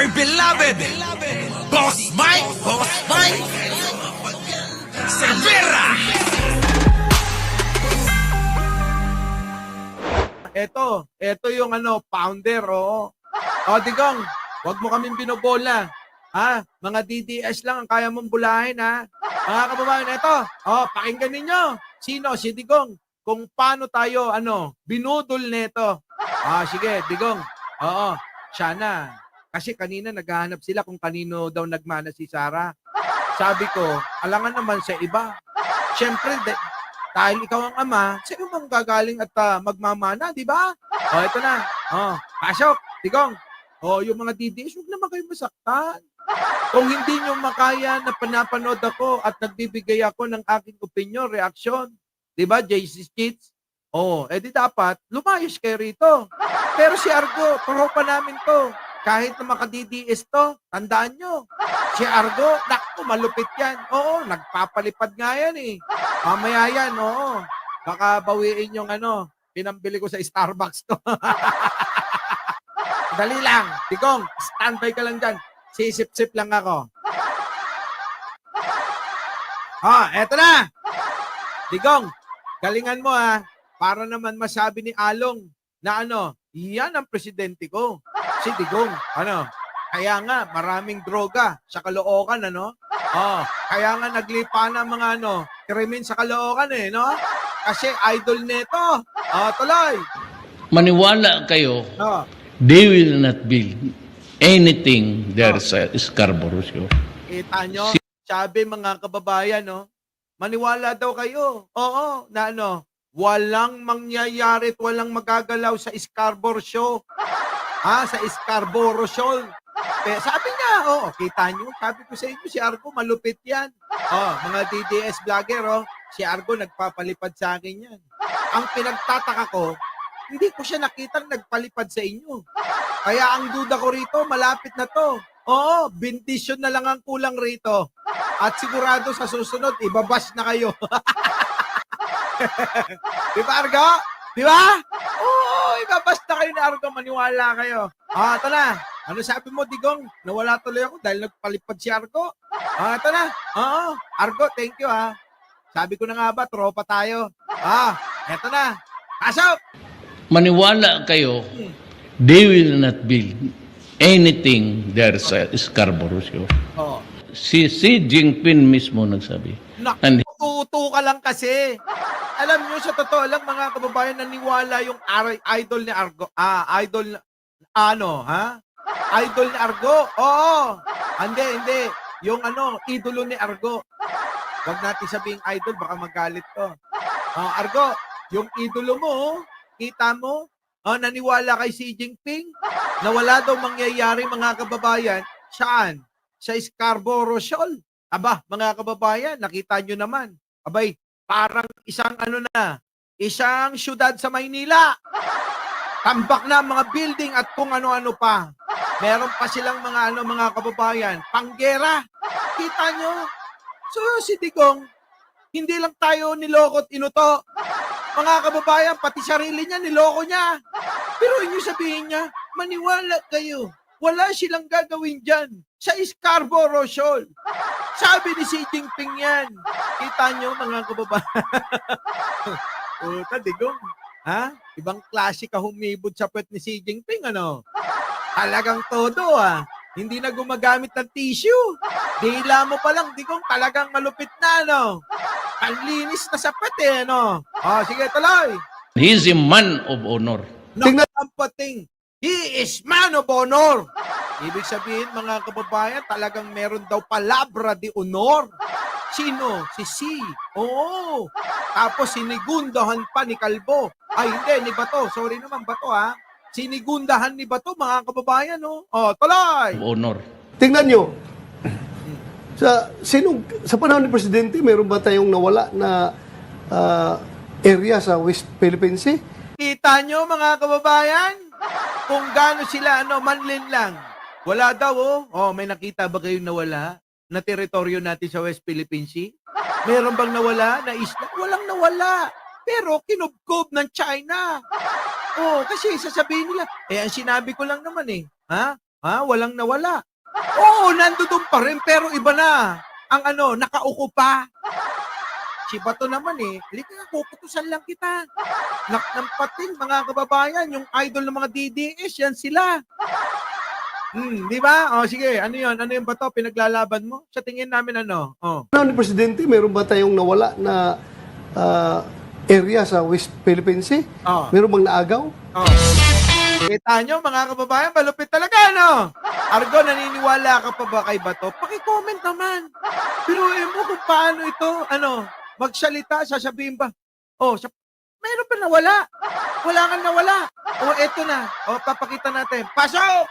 dear beloved, Boss Mike, Cervera. Ito yung founder, oo. O, Digong, wag mo kaming binobola. Ha? Mga DDS lang ang kaya mong bulahin, ha? Mga kababayan, ito. O, pakinggan ninyo. Sino? Si Digong. Kung paano tayo, binudol nito. Sige, Digong. Oo, siya na. Kasi kanina naghahanap sila kung kanino daw nagmana si Sarah. Sabi ko, alangan naman sa iba. Siyempre, dahil ikaw ang ama, sino bang gagaling at magmamana, di ba? Ito na. Pasok, Digong. Yung mga DDS, huwag naman kayo masaktan. Kung hindi nyo makaya na panapanood ako at nagbibigay ako ng aking opinion, reaksyon, di ba, JC Kids? Di dapat, lumayos kayo rito. Pero si Argo, tropa namin to. Kahit na maka-DDS to, tandaan nyo. Si Argo, naku, malupit yan. Oo, nagpapalipad nga yan eh. Mamaya yan, oo. Baka bawiin yung pinambili ko sa Starbucks to. Dali lang. Digong, standby ka lang dyan. Sisip-sip lang ako. Eto na. Digong, galingan mo ha. Para naman masabi ni Along na yan ang presidente ko. Si Digong, kaya nga maraming droga sa Caloocan, kaya nga naglipa na mga krimen sa Caloocan no? Kasi idol nito. Tuloy. Maniwala kayo, they will not build anything there sa Scarborough Show. Kita nyo? Sabi mga kababayan, maniwala daw kayo. Oo, na walang mangyayari at walang magagalaw sa Scarborough Show. Sa Scarborough Show. Kaya sabi niya, kita nyo, sabi ko sa inyo, si Argo, malupit yan. Mga DDS vlogger, si Argo nagpapalipad sa akin yan. Ang pinagtataka ko, hindi ko siya nakitang nagpalipad sa inyo. Kaya ang duda ko rito, malapit na to. Bendisyon na lang ang kulang rito. At sigurado sa susunod, ibabas na kayo. Di ba, Argo? Di ba? Ibabas na kayo ni Argo, maniwala kayo. Ito na. Ano sabi mo, Digong? Nawala tuloy ako dahil nagpalipad si Argo. Ito na. Argo, thank you Sabi ko na nga ba, tropa tayo. Ito na. Pasok! Maniwala kayo, they will not build anything there sa Scarborough Show. Si Jinping mismo nagsabi. Nakututo ka lang kasi. Alam nyo, sa totoo lang, mga kababayan, naniwala yung idol ni Argo. Idol Idol ni Argo. Hindi. Yung idolo ni Argo. Huwag natin sabing idol, baka magalit to. Argo, yung idolo mo, kita mo, naniwala kay Xi Jinping na wala daw mangyayari, mga kababayan. Saan? Sa Scarborough Shoal. Aba, mga kababayan, nakita nyo naman. Abay, parang isang isang syudad sa Maynila. Tambak na mga building at kung ano-ano pa. Meron pa silang mga kababayan, panggera. Kita nyo? So, si Digong, hindi lang tayo niloko at inuto. Mga kababayan, pati sarili niya, niloko niya. Pero inyo sabihin niya, maniwala kayo. Wala silang gagawin dyan sa Scarborough Shoal. Sabi ni Xi Jinping yan. Kita nyo, mga kababayan. Digong. Ibang klase ka humibod sa puwet ni Xi Jinping, Talagang todo, Hindi na gumagamit ng tissue. Dila mo pa lang, Digong, talagang malupit na, Ang linis na sa puwet, sige, tuloy. He is a man of honor. Tingnan ang pating. He is man of honor. Ibig sabihin, mga kababayan, talagang meron daw palabra de honor. Sino? Si Xi. Oo. Tapos sinigundahan pa ni Kalbo. Ay, hindi, ni Bato. Sorry naman, Bato, Sinigundahan ni Bato, mga kababayan, tuloy. Honor. Tingnan nyo, sa panahon ni Presidente, meron ba tayong nawala na area sa West Philippine Sea? Kita nyo, mga kababayan, kung gaano sila, manlin lang. Wala daw, may nakita ba kayong nawala na teritoryo natin sa West Philippine Sea? Meron bang nawala na isla? Walang nawala. Pero kinubkob ng China. Kasi sasabihin nila, ang sinabi ko lang naman Ha? Walang nawala. Oo, nandoon pa rin, pero iba na. Ang nakauko pa. Si Bato naman halika nga, kukutusan lang kita. Naknampating, mga kababayan, yung idol ng mga DDS, yan sila. Di ba? O, sige, ano yun? Ano yung Bato, pinaglalaban mo? Sa tingin namin Oh. Ano ni Presidente, meron ba tayong nawala na area sa West Philippine Sea? Oh. Meron bang naagaw? Oh. Kita nyo, mga kababayan, malupit talaga, Argo, naniniwala ka pa ba kay Bato? Paki-comment naman. Biruin mo kung paano ito, magsalita, sasabihin ba? Meron pa nawala. Wala kang nawala. Eto na. Papakita natin. Pasok!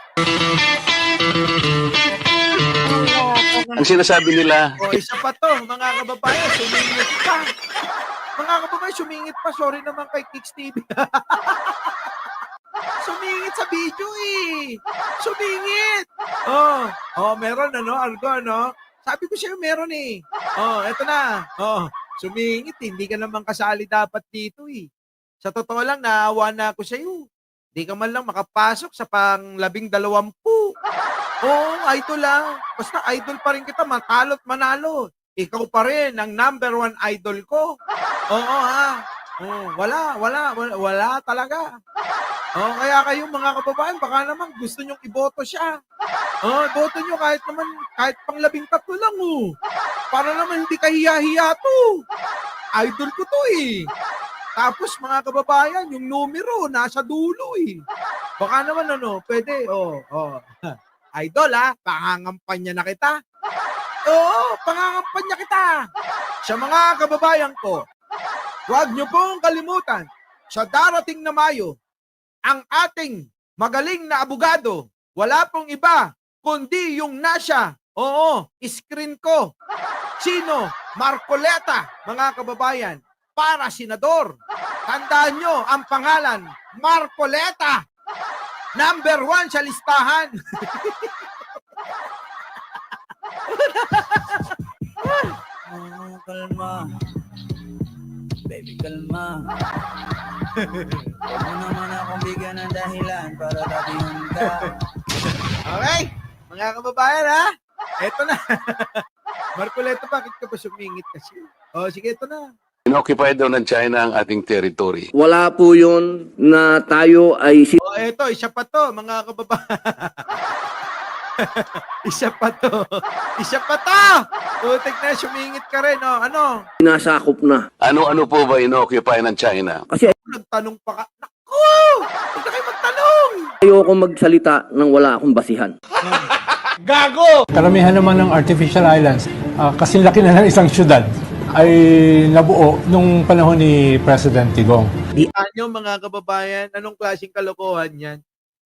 Ang sinasabi nila, Isa pa to, mga kababayan, sumingit pa. Mga kababayan, sumingit pa. Sorry naman kay Kicks TV. Sumingit sa video Sumingit. Meron Argo, Sabi ko sa'yo, meron eto na. Sumingit, hindi ka naman kasali dapat dito Sa totoo lang, naawa na ako sa'yo. Hindi ka man lang makapasok sa pang-12. Idol lang. Basta idol pa rin kita, matalo't manalo. Ikaw pa rin ang #1 idol ko. Wala talaga. Kaya kayong mga kababayan, baka naman gusto nyong iboto siya. Boto nyo kahit pang-13 lang Para naman hindi kahiya-hiya to. Idol ko to Tapos mga kababayan, yung numero nasa dulo Baka naman pwede. Idol pangangampanya na kita. Pangangampanya kita. Sa mga kababayan ko, huwag nyo pong kalimutan, sa darating na Mayo, ang ating magaling na abogado, wala pong iba, kundi yung nasa, screen ko. Sino? Marcoleta, mga kababayan, para senador. Tandaan nyo ang pangalan, Marcoleta. #1 sa listahan. Kalma. Baby, kalma. Huwag mo naman akong bigyan ng dahilan para tabihan ka. Okay, mga kababayan Eto na. Marcoleta, bakit ka ba sumingit kasi? Sige, ito na. inoccupy daw ng China ang ating territory. Wala po yun na tayo ay Eto, isa pa to, mga kababayan. Isa pa to. Putik na, sumingit ka rin, sinasakop na. Ano-ano po ba inoccupy ng China? Kasi Nagtanong pa ka. Naku! Huwag na kayo magtanong! ayoko magsalita nang wala akong basihan. Karamihan naman ng artificial islands, kasing laki na ng isang syudad, ay nabuo nung panahon ni President Digong. Ano mga kababayan, anong klaseng kalokohan yan?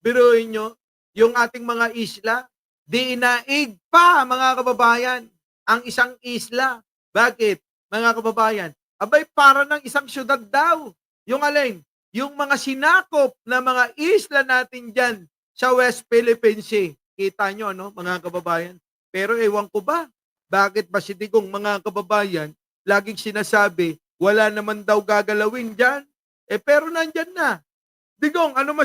Biruin nyo, yung ating mga isla, dinaig pa mga kababayan, ang isang isla. Bakit? Mga kababayan, abay para ng isang syudad daw. Yung alin? Yung mga sinakop na mga isla natin dyan sa West Philippine Sea. Kita nyo, mga kababayan? Pero ewan ko ba, bakit ba si Digong, mga kababayan, laging sinasabi, wala naman daw gagalawin dyan? Pero nandyan na. Digong, anong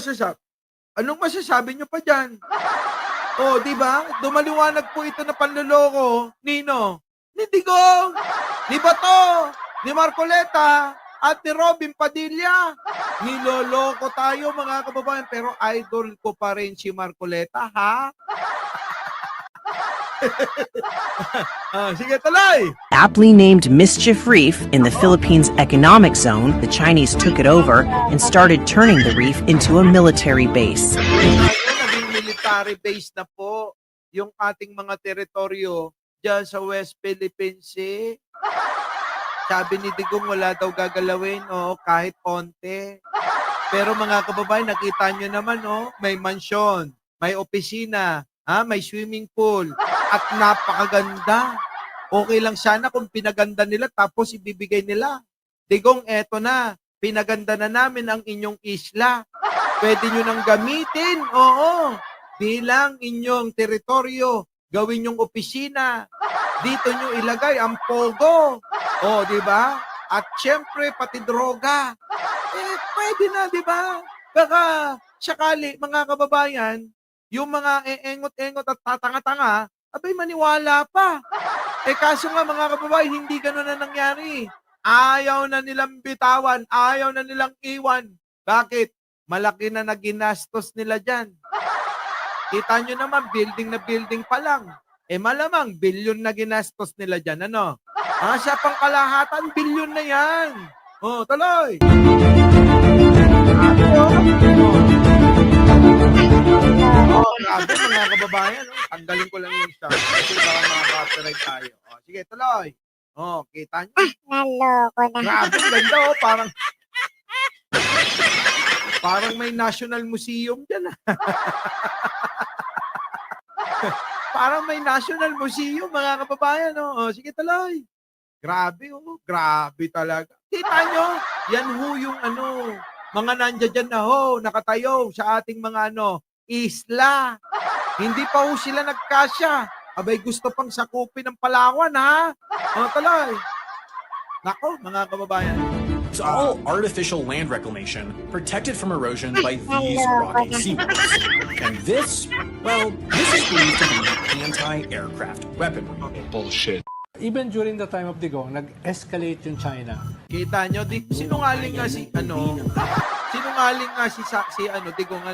masasabi nyo pa dyan? Di ba? Dumaliwanag po ito na panloloko, Nino. Ni Digong, ni Bato, ni Marcoleta, at ni Robin Padilla. Niloloko tayo, mga kababayan, pero idol ko pa rin si Marcoleta, ha? Sige, tuloy! Aptly named Mischief Reef in the Philippines Economic Zone, the Chinese took it over and started turning the reef into a military base. Naging military base na po yung ating mga teritoryo dyan sa West Philippine Sea. Sabi ni Digong wala daw gagalawin, kahit konti. Pero mga kababayan, nakita nyo naman, may mansyon, may opisina, may swimming pool, at napakaganda. Okay lang sana kung pinaganda nila tapos ibibigay nila. Digong, eto na, pinaganda na namin ang inyong isla. Pwede nyo nang gamitin, bilang inyong teritoryo, gawin yung opisina. Dito nyo ilagay ang pogo. Di ba? At syempre, pati droga. Pwede na, di ba? Baka sakali, mga kababayan, yung mga eengot-engot at tatanga-tanga, abay maniwala pa. Kaso nga mga kababayan, hindi gano'n na nangyari. Ayaw na nilang bitawan, ayaw na nilang iwan. Bakit? Malaki na naginastos nila dyan. Kita nyo naman, building na building pa lang. Malamang, bilyon na ginastos nila dyan. Ano? Sa pangkalahatan, bilyon na yan. Tuloy. Grabe mga kababayan. Tanggalin ko lang yung sound kasi baka mga-copyright tayo. Sige, tuloy. Kita nyo. Naloko na. Grabe, ganda parang may National Museum dyan. Parang may National Museum, mga kababayan. Sige, tuloy. Grabe, grabe talaga. Kita nyo, yan yung mga nandiyan dyan na nakatayo sa ating mga isla. Hindi pa sila nagkasya. Abay, gusto pang sakupin ng Palawan, ha? Tuloy. Nako, mga kababayan. It's all artificial land reclamation protected from erosion by these rocky seaboards. And this, well, this is believed to be anti-aircraft weaponry. Bullshit. Even during the time of Digong, nag-escalate yung China. Kita nyo, sinungaling nga si Digong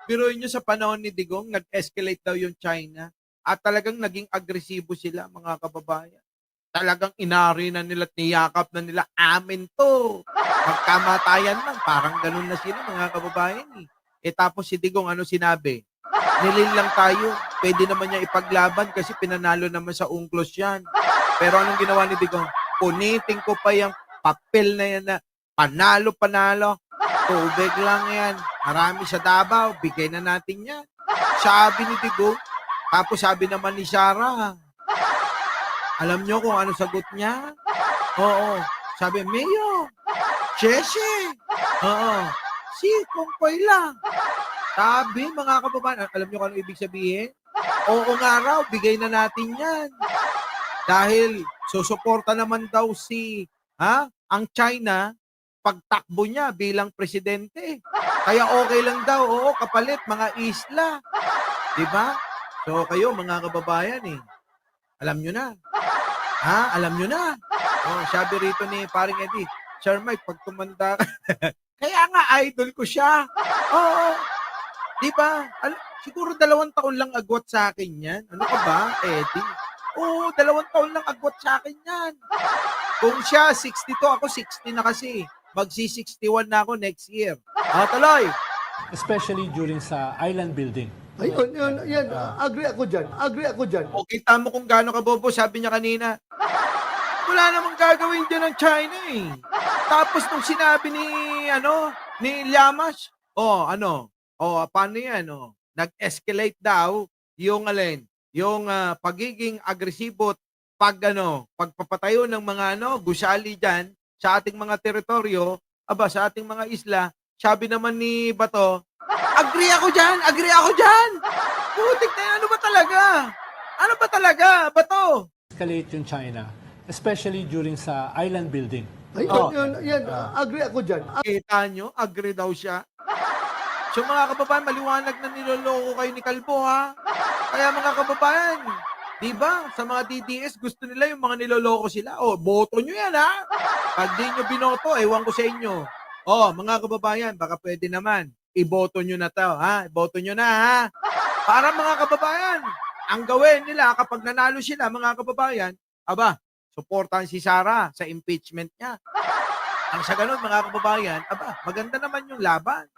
Biruin nyo sa panahon ni Digong, nag-escalate daw yung China at talagang naging agresibo sila, mga kababayan. Talagang inari na nila at niyakap na nila, amin to. Magkamatayan lang, parang ganun na sila, mga kababayan. Tapos si Digong, sinabi? Nilin lang tayo, pwede naman niya ipaglaban kasi pinanalo naman sa UNCLOS yan. Pero anong ginawa ni Digong? Punitin ko pa yung papel na yan na panalo. Tubig lang yan. Marami sa Davao, bigay na natin yan. Sabi ni Digong. Tapos sabi naman ni Sarah, alam nyo kung ano sagot niya? Oo. Sabi, Mayo, Cheche. Oo. Si Kongkoy lang. Sabi, mga kababayan, alam nyo kung ano ibig sabihin? Oo nga raw, bigay na natin yan. Dahil susuporta naman daw ang China pagtakbo niya bilang presidente. Kaya okay lang daw, kapalit, mga isla. Diba? So kayo, mga kababayan, alam nyo na. Alam nyo na. Sabi rito ni paring Eddie, Sir Mike, pag tumanda ka, kaya nga, idol ko siya. Diba? Siguro 2 taon lang agwat sa akin yan. Ano ka ba, Eddie? 2 taon lang agwat sa akin yan. Kung siya 62, ako 60 na kasi. Magsi-61 na ako next year. Tuloy. Especially during sa island building. Ayun, yan. Agree ako dyan. Kita mo kung gaano kabobo, sabi niya kanina. Wala namang gagawin dyan ng China Tapos nung sinabi ni Llamas, paano yan, nag-escalate daw yung pagiging agresibo at pagpapatayo ng mga gusali dyan sa ating mga teritoryo, sa ating mga isla. Sabi naman ni Bato, agree ako dyan. Putik na yan, ano ba talaga, Bato? Escalate yung China, especially during sa island building. Ayun, yan. Agree ako dyan. Kita nyo, agree daw siya. So mga kababayan, maliwanag na niloloko kayo ni Kalbo, ha? Kaya mga kababayan, di ba, sa mga DDS, gusto nila yung mga niloloko sila. Boto nyo yan, ha? Pag di nyo binoto, ewan ko sa inyo. Mga kababayan, baka pwede naman. Iboto nyo na to, ha? Iboto nyo na, ha? Para mga kababayan, ang gawin nila kapag nanalo sila, mga kababayan, suportahan si Sara sa impeachment niya. Ang sa ganun, mga kababayan, maganda naman yung laban.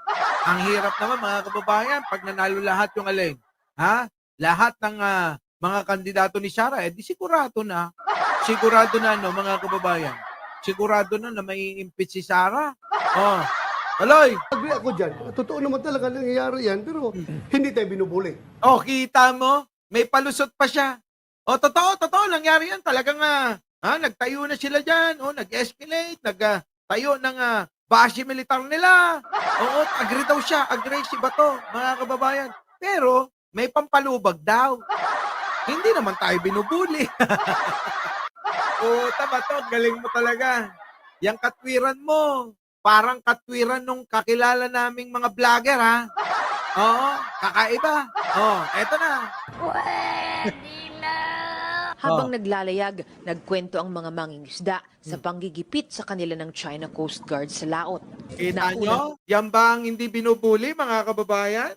Ang hirap naman, mga kababayan, pag nanalo lahat yung alin. Lahat ng mga kandidato ni Sara, di sigurado na. Sigurado na, mga kababayan. Sigurado na may impeach si Sara. Tuloy. Agree ako dyan. Totoo naman talaga nangyayari yan, pero hindi tayo binubuli. Kita mo? May palusot pa siya. Totoo, nangyari yan. Talagang, nagtayo na sila dyan. Nag-escalate, nagtayo ng base militar nila. Agree daw siya. Agree si Bato, mga kababayan. Pero, may pampalubag daw. Hindi naman tayo binubuli. Bato, galing mo talaga. Yang katwiran mo, parang katwiran nung kakilala naming mga vlogger, ha? Oo, kakaiba. Oh, eto na. Habang naglalayag, nagkwento ang mga mangingisda sa panggigipit sa kanila ng China Coast Guard sa laot. Kita nyo? Yan ba ang hindi binubuli, mga kababayan?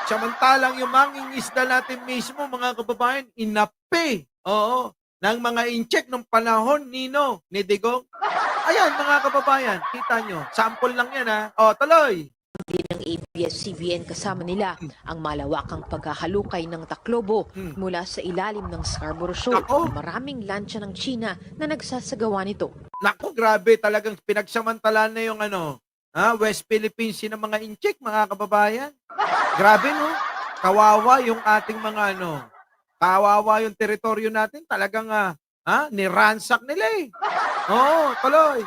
Samantalang yung mangingisda natin mismo, mga kababayan, inapi. Oo. Ng mga incheck ng panahon, Nino, ni Digong. Ayan, mga kababayan, kita nyo. Sample lang yan, ha? O, tuloy. Din ng ABS-CBN kasama nila ang malawakang paghahalukay ng Taclobo mula sa ilalim ng Scarborough Shoal. Ako. Maraming lansya ng China na nagsasagawa nito. Naku, grabe. Talagang pinagsamantalaan na yung West Philippines Sea ng mga incheck, mga kababayan. Grabe, no? Kawawa yung ating mga kawawa yung teritoryo natin. Talagang niransak nila eh. Oo, tuloy.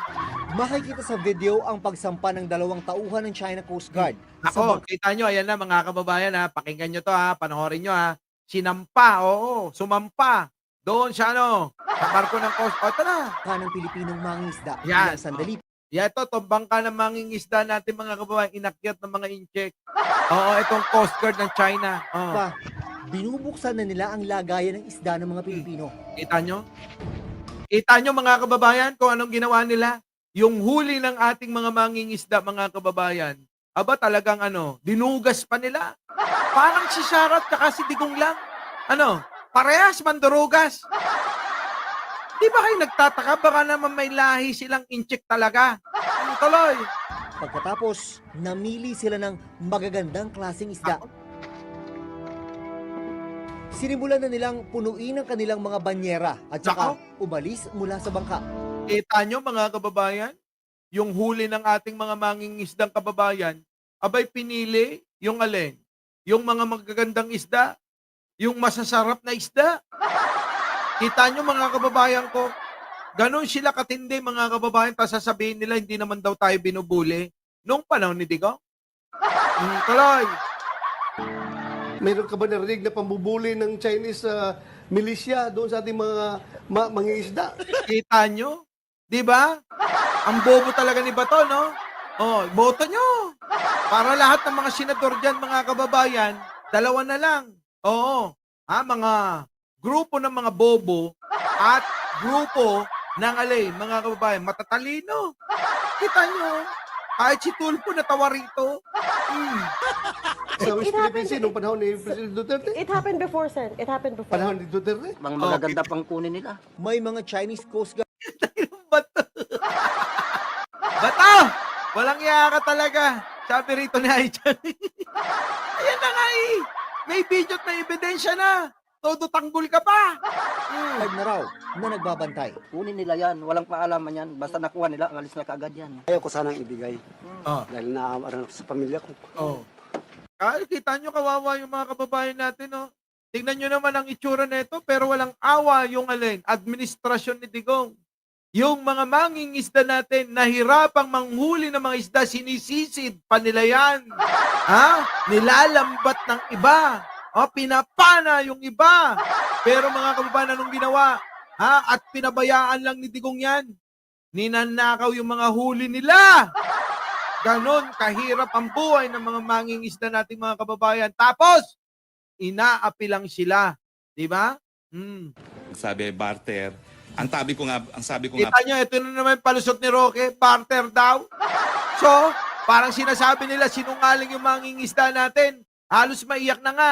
Makikita sa video ang pagsampa ng 2 tauhan ng China Coast Guard. Ako, kita nyo, ayan na mga kababayan pakinggan nyo to panoorin nyo Sinampa, sumampa. Doon siya sa barko ng Coast Guard. Ito na. Ng Pilipinong mangingisda. Yan. Ilang sandali. Ito, tumbang ka ng mangingisda natin mga kababayan, inakyat ng mga incheck. Oo, itong Coast Guard ng China. Pa, binubuksan na nila ang lagayan ng isda ng mga Pilipino. Kita nyo? Kita nyo mga kababayan kung anong ginawa nila? Yung huli ng ating mga mangingisda, mga kababayan, talagang dinugas pa nila. Parang si Sharat tsaka si Digong lang. Parehas mandurugas. Di ba kayo nagtataka? Baka naman may lahi silang incheck talaga. Tuloy. Pagkatapos, namili sila ng magagandang klaseng isda. Sinimulan na nilang punuin ang kanilang mga banyera at saka umalis mula sa bangka. Kita nyo mga kababayan, yung huli ng ating mga mangingisdang kababayan, pinili yung alin? Yung mga magagandang isda, yung masasarap na isda. Kita nyo mga kababayan ko, ganun sila katindi mga kababayan, tapos sasabihin nila hindi naman daw tayo binubuli nung panahon ni Digong. Tuloy. Meron ka ba narinig na pambubuli ng Chinese militia doon sa ating mga mangingisda? Kita nyo? Di ba? Ang bobo talaga ni Bato, no? Boto nyo. Para lahat ng mga senador dyan, mga kababayan, 2 na lang. Oo. Mga grupo ng mga bobo at grupo ng mga kababayan, matatalino. Kita nyo? Kahit si Tulfo natawa rito. Sa West Philippine Sea, nung panahon ni President Duterte? It happened before, Sen. It happened before. Panahon ni Duterte? Mga magaganda pang kunin nila. May mga Chinese Coast Guard Bato! Bato! Walang iya ka talaga. Sabi rito ni Aichan. Ayan na nga May video at may ebidensya na. Todo tanggol ka pa. na raw na nagbabantay. Kunin nila yan. Walang paalaman yan. Basta nakuha nila, alis na kaagad yan. Ayaw ko sanang ibigay. Dahil naaaran ako sa pamilya ko. Kita nyo kawawa yung mga kababayan natin, Tingnan nyo naman ang itsura nito, pero walang awa yung administrasyon ni Digong. Yung mga mangingisda natin, nahirapang manghuli ng mga isda, sinisisid pa nila yan. Nilalambat ng iba. Pinapana yung iba. Pero mga kababayan, anong ginawa? At pinabayaan lang ni Digong yan. Ninanakaw yung mga huli nila. Ganon kahirap ang buhay ng mga mangingisda nating mga kababayan. Tapos, inaapi lang sila. Di ba? Sabi, barter. Ang sabi ko nga... Kita nyo, ito na naman palusot ni Roque, barter daw. So, parang sinasabi nila, sinungaling yung mangingisda natin. Halos maiyak na nga.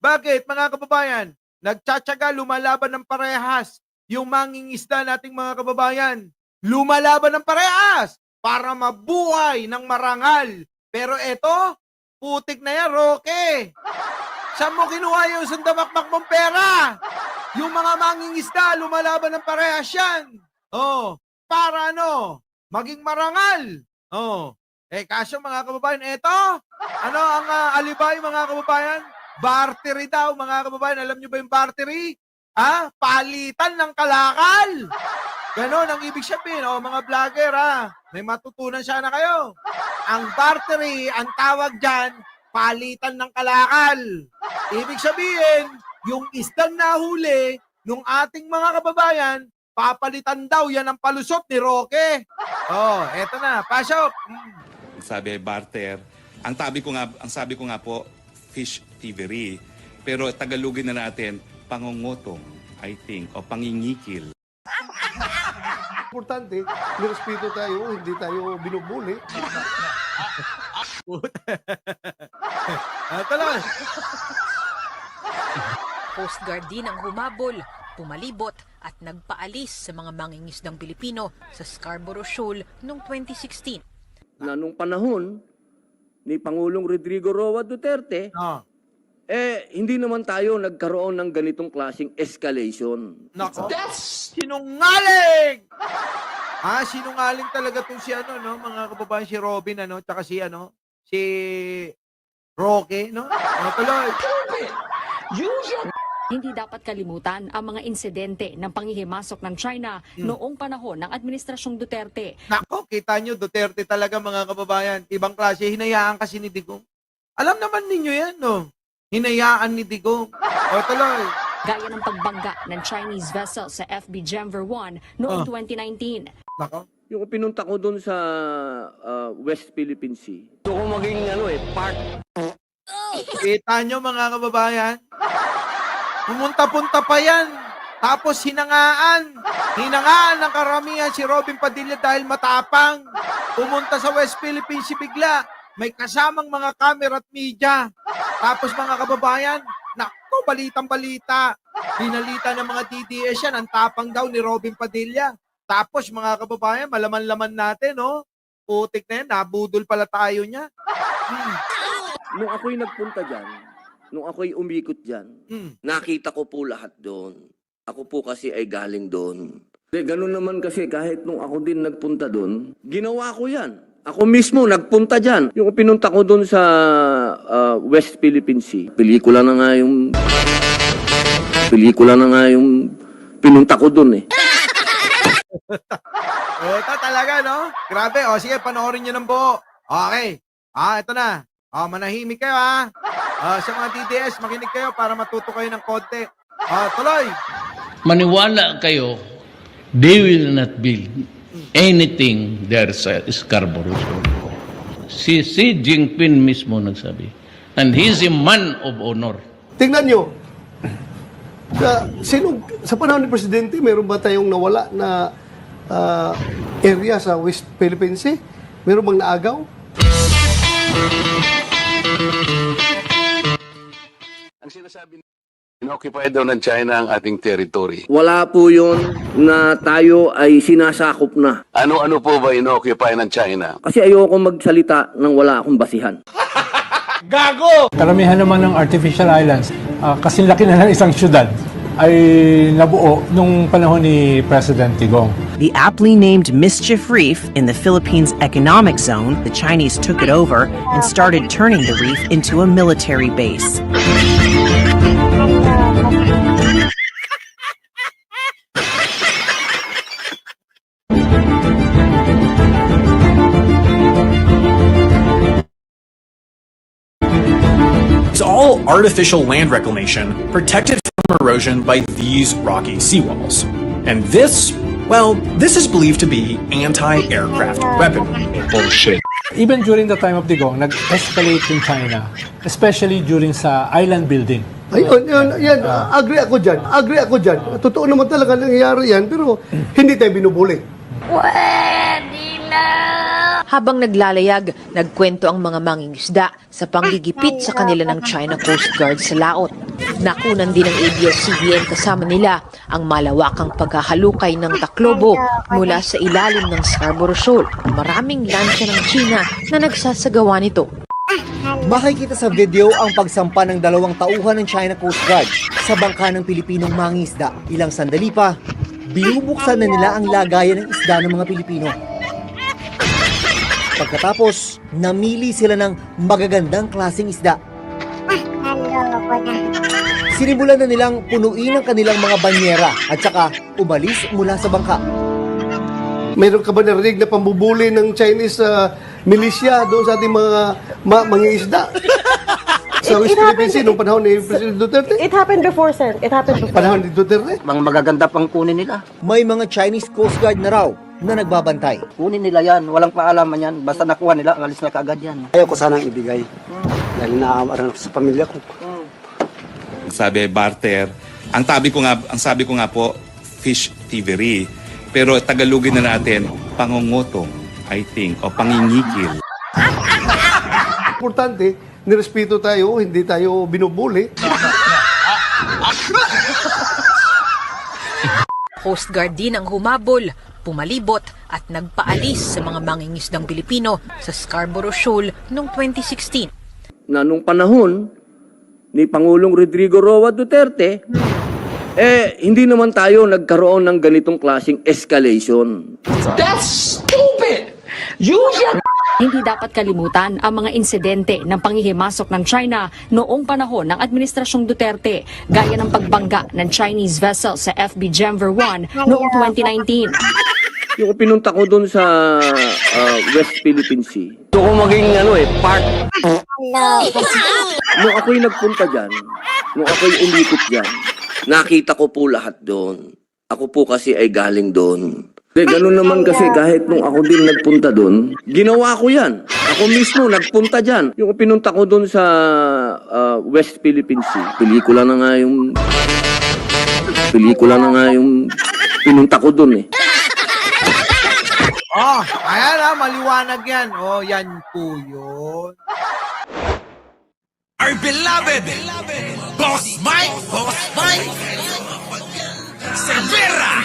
Bakit, mga kababayan? Nagtsatsaga, lumalaban ng parehas. Yung mangingisda nating mga kababayan, lumalaban ng parehas para mabuhay ng marangal. Pero eto, putik na yan, Roque. Saan mo kinuha yung sandamakmak mong pera? Yung mga mangingisda, lumalaban ng parehas yan. Para maging marangal. Kaso mga kababayan, eto, ang alibay mga kababayan? Bartery daw, mga kababayan. Alam nyo ba yung bartery? Palitan ng kalakal. Ganon ang ibig sabihin. Mga vlogger, may matutunan sana kayo. Ang bartery, ang tawag dyan, palitan ng kalakal. Ibig sabihin, yung isdang nahuli nung ating mga kababayan, papalitan daw yan ang palusot ni Roque. Eto na, pasok. Sabi, barter. Ang sabi ko nga po, fish thievery. Pero Tagalogin na natin, pangungutong, I think, o pangingikil. Importante, nirespeto tayo, hindi tayo binubuli. Tuloy. Coast Guard din ang humabol, pumalibot at nagpaalis sa mga mangingisdang Pilipino sa Scarborough Shoal noong 2016. Na nung panahon ni Pangulong Rodrigo Roa Duterte, hindi naman tayo nagkaroon ng ganitong klaseng escalation. Nako. Sinungaling! Sinungaling talaga tong si mga kababayan, si Robin, tsaka si Roque, no? Tuloy. Hindi dapat kalimutan ang mga insidente ng panghihimasok ng China noong panahon ng Administrasyong Duterte. Nako, kita nyo, Duterte talaga mga kababayan. Ibang klase, hinayaan kasi ni Digong. Alam naman ninyo yan, no? Hinayaan ni Digong. Tuloy. Gaya ng pagbangga ng Chinese vessel sa FB Gemver 1 noong 2019. Nako. Yung pinunta ko doon sa West Philippine Sea. Gusto ko maging part. Kita nyo mga kababayan. Pumunta-punta pa yan. Tapos hinangaan ng karamihan si Robin Padilla dahil matapang. Pumunta sa West Philippine Sea bigla. May kasamang mga camera at media. Tapos mga kababayan, naku, balitang-balita. Binalita ng mga DDS yan, ang tapang daw ni Robin Padilla. Tapos mga kababayan, malaman-laman natin, no? Putik na yan, nabudol pala tayo niya. Nung ako'y nagpunta dyan, nung ako'y umikot dyan, nakita ko po lahat doon. Ako po kasi ay galing doon. Ganun naman kasi kahit nung ako din nagpunta doon, ginawa ko yan. Ako mismo nagpunta dyan. Yung pinunta ko doon sa West Philippine Sea. Pelikula na nga yung pinunta ko doon eh. Ito talaga, no? Grabe. Sige, panoorin nyo ng buo. Okay. Ito na. Manahimik kayo, sa mga DDS, makinig kayo para matuto kayo ng konti. Tuloy. Maniwala kayo, they will not build anything there sa Scarborough Shoal. Si Xi Jinping mismo nagsabi. And he's a man of honor. Tingnan nyo, sa panahon ni Presidente, meron ba tayong nawala na area sa West Philippine Sea? Meron bang naagaw? Ang sinasabi inoccupy daw ng China ang ating territory. Wala po yun na tayo ay sinasakop na. Ano-ano po ba inoccupy ng China? Kasi ayoko magsalita nang wala akong basihan. Gago! Karamihan naman ng artificial islands, kasing laki na ng isang syudad, ay nabuo nung panahon ni President Digong. The aptly named Mischief Reef in the Philippines economic zone, the Chinese took it over and started turning the reef into a military base. It's all artificial land reclamation protected from erosion by these rocky seawalls. And this, well, this is believed to be anti-aircraft weaponry. Bullshit. Even during the time of Digong, nag-escalate in China, especially during sa island building. Ayun, yan, agree ako dyan. Totoo naman talaga nangyayari yan, pero hindi tayo binubuli. Habang naglalayag, nagkwento ang mga mangingisda sa panggigipit sa kanila ng China Coast Guard sa laot. Nakunan din ng ABS-CBN kasama nila ang malawakang paghahalukay ng Taclobo mula sa ilalim ng Scarborough Shoal. Maraming lansya ng China na nagsasagawa nito. Makikita sa video ang pagsampa ng 2 tauhan ng China Coast Guard sa bangka ng Pilipinong mangingisda. Ilang sandali pa, binubuksan na nila ang lagayan ng isda ng mga Pilipino. Pagkatapos, namili sila ng magagandang klaseng isda. Sinimulan na nilang punuin ang kanilang mga banyera at saka umalis mula sa bangka. Meron ka ba narinig na pambubuli ng Chinese militia doon sa ating mga mangingisda? Sa West Philippine Sea, nung panahon ni President Duterte? It happened before, sir. It happened before. Panahon ni Duterte? Mga magaganda pang kunin nila. May mga Chinese Coast Guard na raw na nagbabantay. Kunin nila yan, walang paalaman yan. Basta nakuha nila, alis na kaagad yan. Ayaw ko sanang ibigay. Dahil naaaran ako sa pamilya ko. Sabi, barter. Ang sabi ko nga po, fish thievery. Pero Tagalogin na natin, pangungutong, I think, o pangingikil. Importante, nirespeto tayo, hindi tayo binubuli. Coast Guard din ang humabol, pumalibot at nagpaalis sa mga mangingisdang Pilipino sa Scarborough Shoal noong 2016. Na nung panahon ni Pangulong Rodrigo Roa Duterte, hindi naman tayo nagkaroon ng ganitong klaseng escalation. That's stupid! Hindi dapat kalimutan ang mga insidente ng panghihimasok ng China noong panahon ng Administrasyong Duterte, gaya ng pagbangga ng Chinese vessel sa FB Gemver 1 noong 2019. Yung pinunta ko doon sa West Philippine Sea, gusto ko maging part. Nung ako'y nagpunta dyan, nung ako'y umikot dyan, nakita ko po lahat doon. Ako po kasi ay galing doon. Ganun naman kasi kahit nung ako din nagpunta doon, ginawa ko yan. Ako mismo nagpunta dyan. Yung pinunta ko doon sa West Philippine Sea, pelikula na nga yung pinunta ko doon eh. Oh, ayan maliwanag yan. Oh, yan po yun. Our beloved Boss Mike Cervera